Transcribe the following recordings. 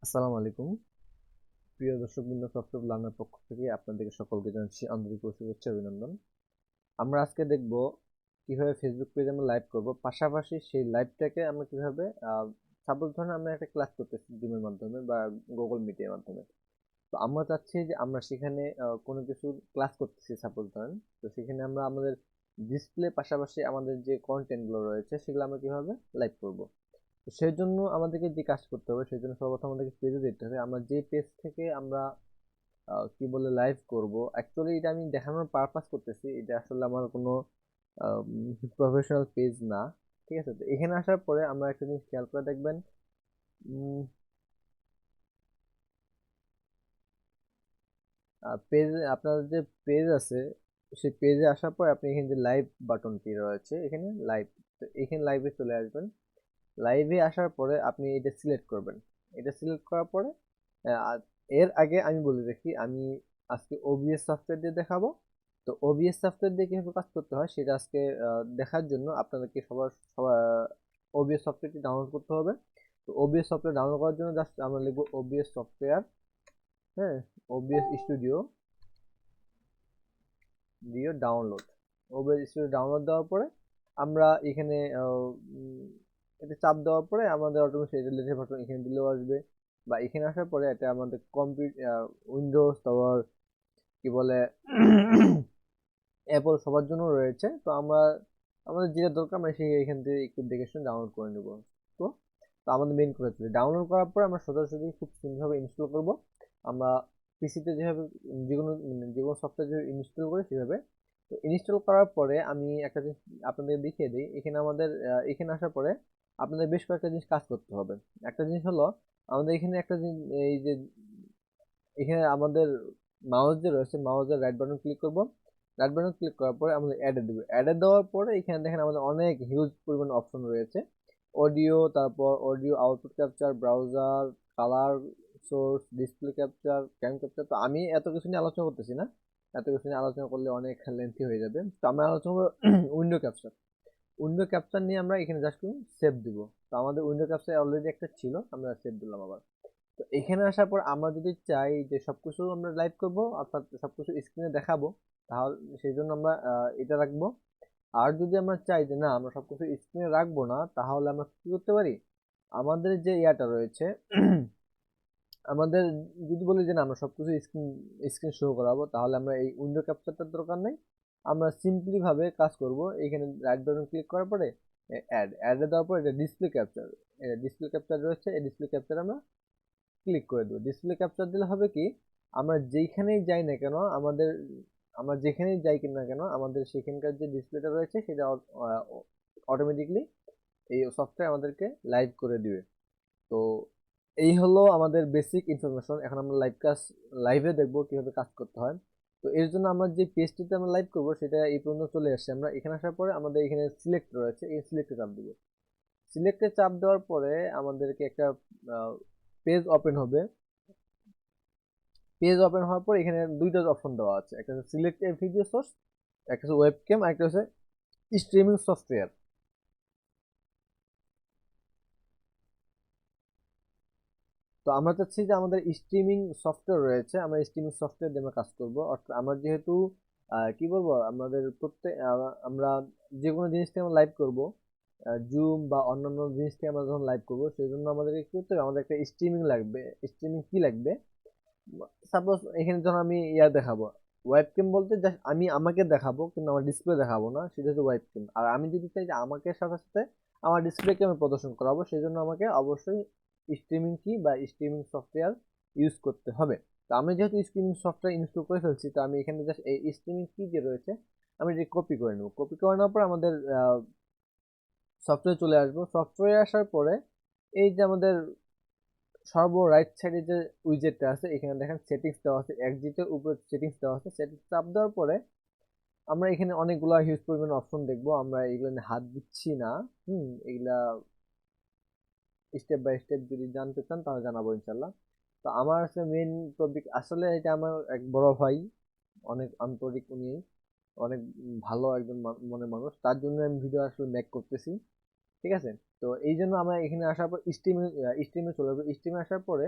আসসালামু আলাইকুম প্রিয় দর্শকবৃন্দ, সফটওয়্যার লার্নার পক্ষ থেকে আপনাদেরকে সকলকে জানাচ্ছি আন্তরিক শুভেচ্ছা অভিনন্দন। আমরা আজকে দেখব কিভাবে ফেসবুক পেজে আমরা লাইভ করব, পাশাপাশি সেই লাইভটাকে আমরা কিভাবে সাপোজ ধরুন আমরা একটা ক্লাস করতেছি জুমের মাধ্যমে বা গুগল মিটের মাধ্যমে। তো আমরা চাচ্ছি যে আমরা সেখানে কোনো কিছু ক্লাস করতেছি সাপোজ ধরেন। তো সেখানে আমরা আমাদের ডিসপ্লে পাশাপাশি আমাদের যে কন্টেন্টগুলো রয়েছে সেগুলো আমরা কিভাবে লাইভ করব। তো সেই জন্য আমাদেরকে যে কাজ করতে হবে, সেই জন্য সর্বপ্রথম আমাদেরকে পেজে যেতে হবে। আমরা যে পেজ থেকে আমরা কি বলে লাইভ করব, অ্যাকচুয়ালি এটা আমি দেখানোর পারপাস করতেছি, এটা আসলে আমার কোনো প্রফেশনাল পেজ না। ঠিক আছে, তো এখানে আসার পরে আমরা একটা জিনিস খেয়াল করে দেখবেন, পেজ আপনার যে পেজ আছে সেই পেজে আসার পর আপনি এখানে যে লাইভ বাটনটি রয়েছে এখানে লাইভ, তো এখানে লাইভে চলে আসবেন। লাইভে আসার পরে আপনি এটা সিলেক্ট করবেন। এটা সিলেক্ট করার পরে আহ, এর আগে আমি বলে রাখি, আমি আজকে ওবিএস সফটওয়্যার দিয়ে দেখাবো। তো ওবিএস সফটওয়্যার দিয়ে কিভাবে কাজ করতে হয় সেটা আজকে দেখার জন্য আপনাদেরকে সবার ওবিএস সফটওয়্যারটি ডাউনলোড করতে হবে। তো ওবিএস সফটওয়্যার ডাউনলোড করার জন্য জাস্ট আমরা লিখবো ওবিএস সফটওয়্যার, হ্যাঁ, ওবিএস স্টুডিও দিয়ে ডাউনলোড। ওবিএস স্টুডিও ডাউনলোড দেওয়ার পরে আমরা এখানে এটা চাপ দেওয়ার পরে আমাদের অটোমেটিক রিলেটেড বাটন এখানে দিলেও আসবে, বা এখানে আসার পরে এটা আমাদের উইন্ডোজ, তারপর কি বলে অ্যাপল সবার জন্য রয়েছে। তো আমরা আমাদের যেটা দরকার আমরা সেই এখান থেকে একটু দেখে শুনে ডাউনলোড করে নেব। তো তো আমাদের মেইন করে চলে ডাউনলোড করার পরে আমরা সোজাসুজি খুব সুন্দরভাবে ইনস্টল করব। আমরা পিসিতে যেভাবে যে কোনো সফটওয়্যার যেভাবে ইনস্টল করি সেভাবে। তো ইনস্টল করার পরে আমি একটা জিনিস আপনাদের দেখিয়ে দিই। এখানে আমাদের এখানে আসার পরে আপনাদের বেশ কয়েকটা জিনিস কাজ করতে হবে। একটা জিনিস হলো, আমাদের এখানে একটা জিনিস, এই যে এখানে আমাদের মাউস যে রয়েছে, মাউসের রাইট বাটন ক্লিক করব। রাইট বাটন ক্লিক করার পরে আমাদের অ্যাডে দেবো। অ্যাডে দেওয়ার পরে এখানে দেখেন আমাদের অনেক হিউজ পরিমাণ অপশন রয়েছে। অডিও, তারপর audio output capture, browser, colour source, display capture, cam capture. তো আমি এত কিছু নিয়ে আলোচনা করতেছি না, এত কিছু নিয়ে আলোচনা করলে অনেক লেন্থি হয়ে যাবে। তো আমরা আলোচনা করবো উইন্ডো ক্যাপচার। উইন্ডো ক্যাপচার নিয়ে আমরা এখানে জাস্ট সেভ দিব। তো আমাদের উইন্ডো ক্যাপচার অলরেডি একটা ছিল, আমরা সেভ দিলাম আবার। তো এখানে আসার পর আমরা যদি চাই যে সবকিছু আমরা লাইভ করব, অর্থাৎ সবকিছু স্ক্রিনে দেখাবো, তাহলে সেই জন্য আমরা এটা রাখবো। আর যদি আমরা চাই যে না আমরা সবকিছু স্ক্রিনে রাখবো না, তাহলে আমরা কি করতে পারি, আমাদের যে ইয়াটা রয়েছে আমাদের যদি বলি যে না আমরা সবকিছু স্ক্রিন স্ক্রিন শো করাবো, তাহলে আমরা এই উইন্ডো ক্যাপচারটার দরকার নেই। আমরা সিম্পলি ভাবে কাজ করব। এখানে রাইট বাটন ক্লিক করার পরে অ্যাড দেওয়ার পর এটা ডিসপ্লে ক্যাপচার, ডিসপ্লে ক্যাপচার রয়েছে, এই ডিসপ্লে ক্যাপচার আমরা ক্লিক করে দেবো। ডিসপ্লে ক্যাপচার দিলে হবে কি, আমরা যেখানেই যাই না কেন আমাদের, আমরা যেখানেই যাই না কেন আমাদের সেখানকার যে ডিসপ্লেটা রয়েছে সেটা অটোমেটিকলি এই সফটওয়্যার আমাদেরকে লাইভ করে দিবে। তো এই হলো আমাদের বেসিক ইনফরমেশন। এখন আমরা লাইভে দেখবো কিভাবে কাজ করতে হয়। তো এর জন্য আমরা যে পেজটিতে আমরা লাইভ করবো সেটা এই পর্যন্ত চলে আসছে। আমরা এখানে আসার পরে আমাদের এখানে সিলেক্ট রয়েছে, এই সিলেক্টে চাপ দিব। সিলেক্টে চাপ দেওয়ার পরে আমাদেরকে একটা পেজ ওপেন হবে। পেজ ওপেন হওয়ার পর এখানে দুইটা অপশন দেওয়া আছে, একটা হচ্ছে সিলেক্ট এ ভিডিও সোর্স, একটা হচ্ছে ওয়েবক্যাম, আর একটা হচ্ছে স্ট্রিমিং সফটওয়্যার। তো আমরা চাচ্ছি যে আমাদের স্ট্রিমিং সফটওয়্যার রয়েছে, আমরা স্ট্রিমিং সফটওয়্যার দিয়ে আমরা কাজ করবো। অর্থাৎ আমরা যেহেতু কি বলবো, আমাদের প্রত্যেক আমরা যে কোনো জিনিস থেকে আমরা লাইভ করবো, জুম বা অন্যান্য জিনিস থেকে আমরা যখন লাইভ করবো, সেই জন্য আমাদেরকে কি করতে হবে, আমাদের একটা স্ট্রিমিং লাগবে। স্ট্রিমিং কি লাগবে, সাপোজ এখানে যখন আমি দেখাবো, ওয়েবক্যাম বলতে জাস্ট আমি আমাকে দেখাবো কিন্তু আমার ডিসপ্লে দেখাবো না, সেটা হচ্ছে ওয়েবক্যাম। আর আমি যদি চাই যে আমাকে সাথে সাথে আমার ডিসপ্লেকে আমি প্রদর্শন করাবো, সেই জন্য আমাকে অবশ্যই স্ট্রিমিং কি বা স্ট্রিমিং সফটওয়্যার ইউজ করতে হবে। তো আমি যেহেতু স্ট্রিমিং সফটওয়্যার ইনস্টল করে ফেলছি, তো আমি এখানে জাস্ট এই স্ট্রিমিং কি যে রয়েছে আমি এটি কপি করে নেবো। কপি করে নেওয়ার পর আমাদের সফটওয়্যার চলে আসবো। সফটওয়্যার আসার পরে এই যে আমাদের রাইট সাইডে যে উইজেটটা আছে, এখানে দেখেন সেটিংস দেওয়া আছে, এক্সিটের উপরে সেটিংস দেওয়া আছে। সেটিংস চাপ দেওয়ার পরে আমরা এখানে অনেকগুলো হিউজ পরিমাণ অপশন দেখবো, আমরা এগুলো নিয়ে হাত দিচ্ছি না। এগুলা স্টেপ বাই স্টেপ যদি জানতে চান তাহলে জানাবো ইনশাল্লাহ। তো আমার আছে মেইন টপিক, আসলে এটা আমার এক বড় ভাই, অনেক আন্তরিক উনি, অনেক ভালো একজন মনের মানুষ, তার জন্য আমি ভিডিও আসলে মেক করতেছি। ঠিক আছে, তো এই জন্য আমরা এখানে আসার পর স্ট্রিমে চলে যাবো। স্ট্রিমে আসার পরে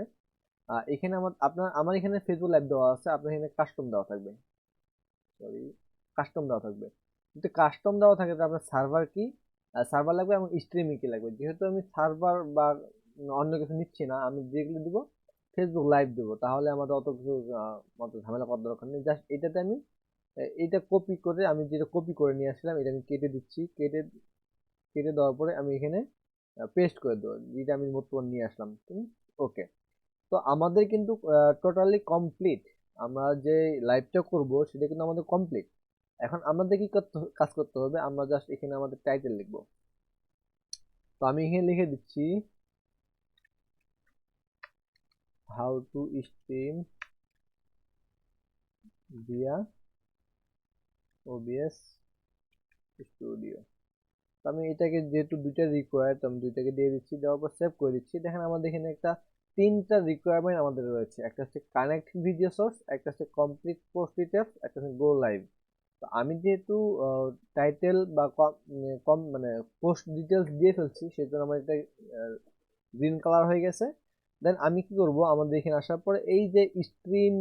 এখানে আমার এখানে ফেসবুক লাইভ দেওয়া আছে, আপনার এখানে কাস্টম দেওয়া থাকবে, সরি, কাস্টম দেওয়া থাকবে। যদি কাস্টম দেওয়া থাকে তাহলে আপনার সার্ভার কি, সার্ভার লাগবে এবং স্ট্রিমিং কি লাগবে। যেহেতু আমি সার্ভার বা অন্য কিছু নিচ্ছি না, আমি যেগুলো দিব ফেসবুক লাইভ দেবো, তাহলে আমাদের অত কিছু অত ঝামেলা করার দরকার নেই। জাস্ট এটাতে আমি এটা কপি করে, আমি যেটা কপি করে নিয়ে আসলাম এটা আমি কেটে দিচ্ছি। কেটে দেওয়ার পরে আমি এখানে পেস্ট করে দেবো, যেটা আমি বর্তমান নিয়ে আসলাম। ওকে, তো আমাদের কিন্তু টোটালি কমপ্লিট। আমরা যে লাইভটা করব সেটা কিন্তু আমাদের কমপ্লিট। এখন আমাদের কি কাজ করতে হবে, আমরা জাস্ট এখানে আমাদের টাইটেল লিখবো। তো আমি এখানে লিখে দিচ্ছি how to stream via OBS studio. তো আমি এটাকে যেহেতু দুইটা রিকোয়ার, তো আমি দুইটাকে দিয়ে দিচ্ছি, দেওয়ার পর সেভ করে দিচ্ছি। দেখেন আমাদের এখানে একটা তিনটা রিকোয়ারমেন্ট আমাদের রয়েছে, একটা হচ্ছে কানেক্ট ভিডিও সোর্স, একটা হচ্ছে কমপ্লিট পোস্ট ডিটেলস, একটা হচ্ছে গো লাইভ। তো আমি যেহেতু টাইটেল বা কম মানে পোস্ট ডিটেলস দিয়ে ফেলছি, সেজন্য আমার এটা গ্রিন কালার হয়ে গেছে। দেন আমি কি করব, আমাদের এখানে আসার পরে এই যে স্ট্রিম,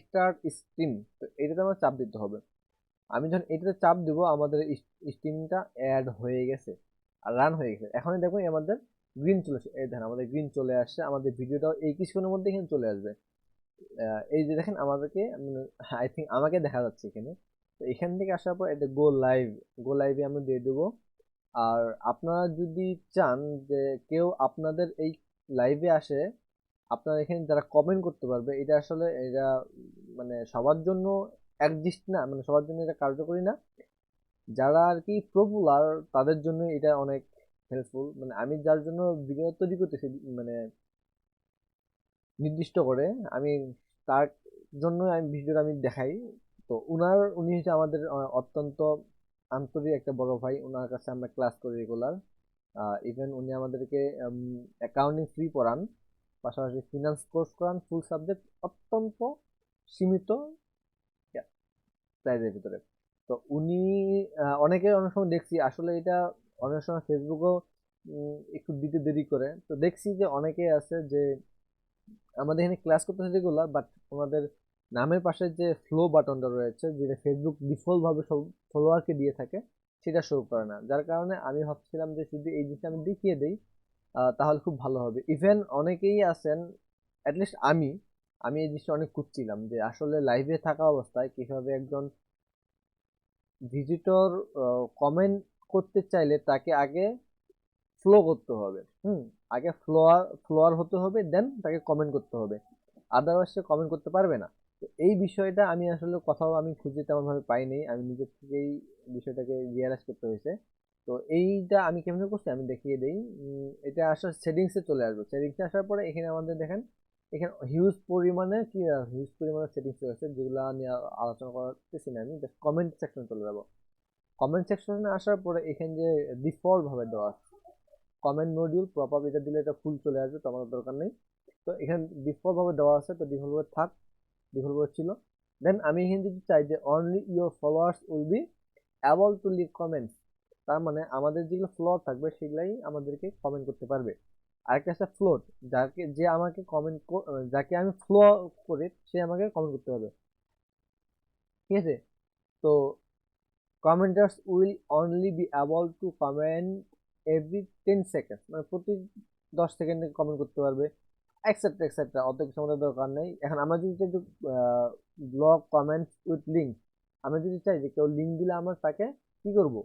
স্টার্ট স্ট্রিম, তো এটাতে আমার চাপ দিতে হবে। আমি যখন এটাতে চাপ দিব, আমাদের স্ট্রিমটা অ্যাড হয়ে গেছে আর রান হয়ে গেছে। এখনই দেখুন আমাদের গ্রিন চলে আসে, এই দেখেন আমাদের গ্রিন চলে আসছে, আমাদের ভিডিওটাও এই কিছুক্ষণের মধ্যে এখানে চলে আসবে। এই যে দেখেন আমাদেরকে, আই থিঙ্ক আমাকে দেখা যাচ্ছে এখানে। তো এখান থেকে আসার পর এটা গো লাইভ, গো লাইভে আমরা দিয়ে দেবো। আর আপনারা যদি চান যে কেউ আপনাদের এই লাইভে আসে, আপনারা এখানে যারা কমেন্ট করতে পারবে, এটা আসলে এটা মানে সবার জন্য একজিস্ট না, মানে সবার জন্য এটা কার্যকরী না। যারা আর কি পপুলার তাদের জন্য এটা অনেক হেল্পফুল। মানে আমি যার জন্য ভিডিও তৈরি করতেছি, মানে নির্দিষ্ট করে আমি তার জন্য আমি ভিডিওটা আমি দেখাই। তো উনি হচ্ছে আমাদের অত্যন্ত আন্তরিক একটা বড় ভাই, ওনার কাছে আমরা ক্লাস করি রেগুলার। ইভেন উনি আমাদেরকে অ্যাকাউন্টিং ফ্রি পড়ান, পাশাপাশি ফিনান্স কোর্স করান, ফুল সাবজেক্ট অত্যন্ত সীমিত প্রাইজের ভিতরে। তো উনি অনেকে অনেক সময় দেখছি আসলে এটা অনেক সময় ফেসবুকেও একটু দিতে দেরি করে। তো দেখছি যে অনেকে আছে যে আমাদের এখানে ক্লাস করতেছে যেগুলো, বাট ওনাদের নামের পাশে যে ফ্লো বাটনটা রয়েছে, যেটা ফেসবুক ডিফল্ট ভাবে সব ফলোয়ারকে দিয়ে থাকে, সেটা শো করে না। যার কারণে আমি ভাবছিলাম যে যদি এই জিনিসটা আমি দেখিয়ে দিই তাহলে খুব ভালো হবে। ইভেন অনেকেই আছেন, অ্যাটলিস্ট আমি এই জিনিসটা অনেক খুঁজছিলাম যে আসলে লাইভে থাকা অবস্থায় কিভাবে একজন ভিজিটর কমেন্ট করতে চাইলে তাকে আগে ফ্লো করতে হবে। আগে ফ্লোয়ার হতে হবে, দেন তাকে কমেন্ট করতে হবে, আদারওয়াইজ সে কমেন্ট করতে পারবে না। তো এই বিষয়টা আমি আসলে কোথাও আমি খুঁজে তেমন ভাবে পাইনি, আমি নিজের থেকেই বিষয়টাকে রিয়ালাইজ করতে হয়েছে। তো এইটা আমি কেমনে করছি আমি দেখিয়ে দিই। এটা আসার সেটিংসে চলে আসবে, সেটিংসে আসার পরে এখানে আমাদের দেখেন, এখানে হিউজ পরিমাণে সেটিংস রয়েছে, যেগুলো নিয়ে আলোচনা করতেছি না। আমি জাস্ট কমেন্ট সেকশনে চলে যাবো। কমেন্ট সেকশনে আসার পরে এখানে যে ডিফল্ট ভাবে দেওয়া আছে কমেন্ট মডিউল পপআপ, এটা দিলে এটা ফুল চলে আসবে, তো আমাদের দরকার নেই। তো এখানে ডিফল্ট ভাবে দেওয়া আছে, তো ডিফল্ট ভাবে থাক, ডিফল্ট ভাবে ছিল। দেন আমি এখানে যদি চাই যে only your followers will be able to leave comments, তার মানে আমাদের যেগুলো ফ্লোয়ার থাকবে সেগুলাই আমাদেরকে কমেন্ট করতে পারবে। আরেকটা আছে ফ্লোট, যে আমাকে যাকে আমি ফ্লো করে সে আমাকে কমেন্ট করতে হবে, ঠিক আছে। তো commenters will only be able to comment every 10 second, মানে প্রতি 10 সেকেন্ডে কমেন্ট করতে পারবে, এক্সেট্রা এক্সেট্রা। অত কিছু আমাদের দরকার নেই। এখন আমরা যদি চাই ব্লগ কমেন্টস উইথ লিঙ্ক, আমরা যদি চাই যে কেউ লিঙ্ক দিলে আমরা তাকে কি করব,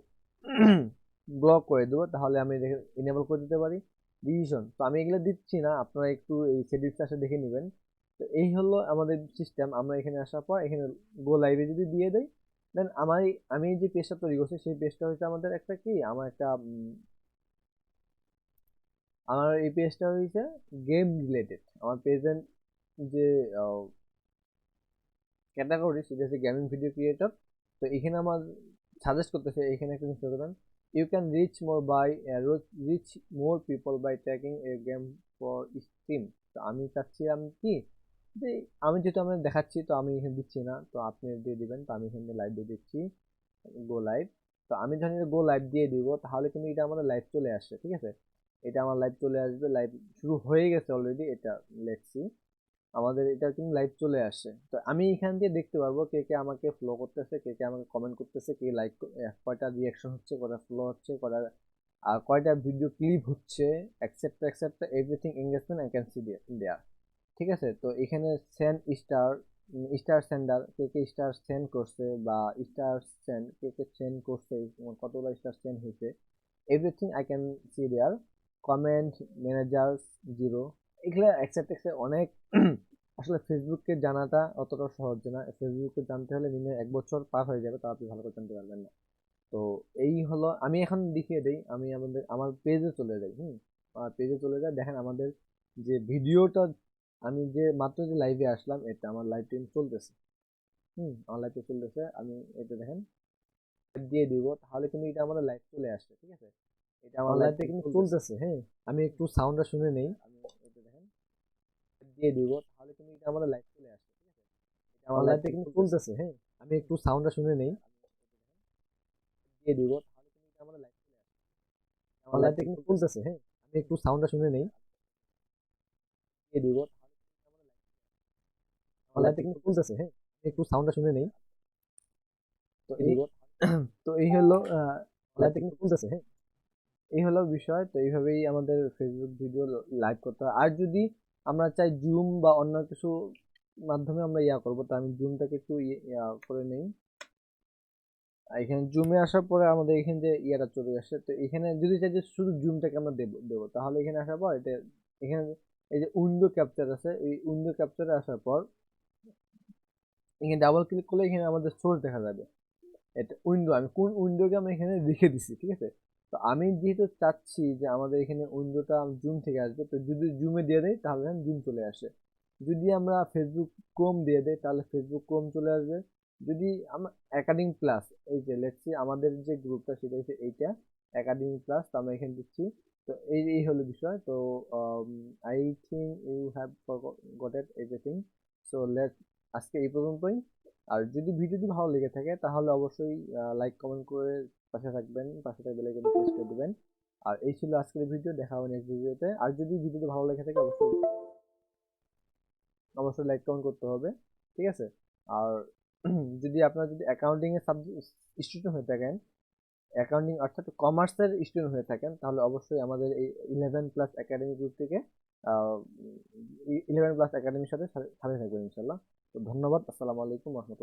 ব্লক করে দেবো, তাহলে আমি এনেবল করে দিতে পারি। ডিসিশন, তো আমি এগুলো দিচ্ছি না, আপনারা একটু এই সেটিংস আসে দেখে নেবেন। তো এই হলো আমাদের সিস্টেম। আমরা এখানে আসার পর এখানে গো লাইভে যদি দিয়ে দেই, দেন আমি যে পেজটা তৈরি করছি সেই পেজটা হচ্ছে আমাদের একটা কি, আমার এই পেজটা হয়েছে গেম রিলেটেড। আমার প্রেজেন্ট যে ক্যাটাগরি সেটা হচ্ছে গেমিং ভিডিও ক্রিয়েটর। তো এখানে আমার সাজেস্ট করতেছে এখানে একটা জিনিস then, you can reach more people by tagging a game for stream. তো আমি চাচ্ছিলাম কি যে আমি যেহেতু আমি দেখাচ্ছি, তো আমি এখানে দিচ্ছি না, তো আপনি দিয়ে দিবেন। তো আমি এখানে লাইভ দিয়ে দিচ্ছি, গো লাইভ। তো আমি যখন গো লাইভ দিয়ে দিব, তাহলে কিন্তু এটা আমাদের লাইভ চলে আসছে, ঠিক আছে। এটা আমার লাইভ চলে আসবে, লাইভ শুরু হয়ে গেছে অলরেডি। এটা লেটস সি, আমাদের এটা কিন্তু লাইভ চলে আসে। তো আমি এখান দিয়ে দেখতে পারবো কে কে আমাকে ফলো করতেছে, কে কে আমাকে কমেন্ট করতেছে, কে লাইক, কয়টা রিয়াকশন হচ্ছে, কয়টা ফলো হচ্ছে, কয়টা আর কয়টা ভিডিও ক্লিপ হচ্ছে, accept accept everything engagement I can see there. ঠিক আছে, তো এখানে সেন্ড স্টার, স্টার সেন্ডার, কে কে স্টার সেন্ড করছে বা স্টার সেন্ড, কে কে সেন্ড করছে, কতগুলো স্টার সেন্ড হয়েছে, everything I can see there. Comment, manager zero, এগুলো অ্যাকসেপ্ট অ্যাকসেপ্ট অনেক। আসলে ফেসবুককে জানাটা অতটা সহজ না, ফেসবুককে জানতে হলে মিনিমাম 1 বছর পার হয়ে যাবে, তা আপনি ভালো করে জানতে পারবেন না। তো এই হলো, আমি এখন দেখিয়ে দেই, আমি আমার পেজে চলে যাই। আমার পেজে চলে যাই, দেখেন আমাদের যে ভিডিওটা, আমি যে মাত্র যে লাইভে আসলাম, এটা আমার লাইভ স্ট্রিম চলতেছে। আমার লাইভে চলতেছে, আমি এটা দেখেন দিয়ে দিব, তাহলে কিন্তু এটা আমাদের লাইভ চলে আসবে। ঠিক আছে, এটা আমার লাইভটা কিন্তু চলতেছে। হ্যাঁ, আমি একটু সাউন্ডটা শুনে নেই, আমি এটা দেখেন দিয়ে দিব, তাহলে কিন্তু এটা আমাদের লাইভ চলে আসবে। ঠিক আছে, এটা আমার লাইভটা কিন্তু চলতেছে। হ্যাঁ, আমি একটু সাউন্ডটা শুনে নেই, দিয়ে দিব, তাহলে কিন্তু এটা আমাদের লাইভ চলে আসবে। আমার লাইভটা কিন্তু চলতেছে। হ্যাঁ, আমি একটু সাউন্ডটা শুনে নেই, দিয়ে দিব, আমার লাইভটা কিন্তু চলতেছে। হ্যাঁ, আমি একটু সাউন্ডটা শুনে নেই। তো এই তো এই হলো লাইভটা কিন্তু চলতেছে। হ্যাঁ, এই হলো বিষয়। তো এইভাবেই আমাদের ফেসবুক ভিডিও লাইভ করতে হয়। আর যদি আমরা চাই জুম বা অন্য কিছু মাধ্যমে আমরা ইয়া করবো, তো আমি জুমটাকে একটু ইয়া করে নেই। এখানে জুমে আসার পরে আমাদের এখানে যে ইয়াটা চলে আসে, তো এখানে যদি চাই যে শুধু জুমটাকে আমরা দেবো, তাহলে এখানে আসার পর এটা, এখানে এই যে উইন্ডো ক্যাপচার আছে, এই উইন্ডো ক্যাপচারে আসার পর এখানে ডাবল ক্লিক করলে এখানে আমাদের সোর্স দেখা যাবে। এটা উইন্ডো, আমি কোন উইন্ডোকে আমি এখানে রেখে দিছি। ঠিক আছে, তো আমি যেহেতু চাচ্ছি যে আমাদের এখানে উইন্ডোটা জুম থেকে আসবে, তো যদি জুমে দিয়ে দেয় তাহলে জুম চলে আসে। যদি আমরা ফেসবুক ক্রোম দিয়ে দেই তাহলে ফেসবুক ক্রোম চলে আসবে। যদি আমরা একাডেমিক প্লাস, এই যে লেটস সি আমাদের যে গ্রুপটা সেটা হচ্ছে এইটা একাডেমিক প্লাস, তো আমরা এখানে দিচ্ছি। তো এই এই হলো বিষয়। তো I think you have gotted everything. So let, আজকে এই পর্যন্তই। আর যদি ভিডিওটি ভালো লেগে থাকে তাহলে অবশ্যই লাইক কমেন্ট করে পাশে থাকবেন, পাশে থাকা বেল আইকনে প্রেস করে দিবেন। আর এই ছিল আজকের ভিডিও, দেখা হবে নেক্সট ভিডিওতে। আর যদি ভিডিওটি ভালো লেগে থাকে অবশ্যই অবশ্যই লাইক কমেন্ট করতে হবে। ঠিক আছে, আর যদি আপনারা যদি অ্যাকাউন্টিং এর সাবজেক্ট স্টুডেন্ট হয়ে থাকেন, অ্যাকাউন্টিং অর্থাৎ কমার্সের স্টুডেন্ট হয়ে থাকেন, তাহলে অবশ্যই আমাদের এই 11 প্লাস একাডেমি গ্রুপ থেকে 11 প্লাস একাডেমির সাথে সাথে থাকবেন ইনশাল্লাহ। তো ধন্যবাদ, আসসালামু আলাইকুম রহমতুল্লাহ।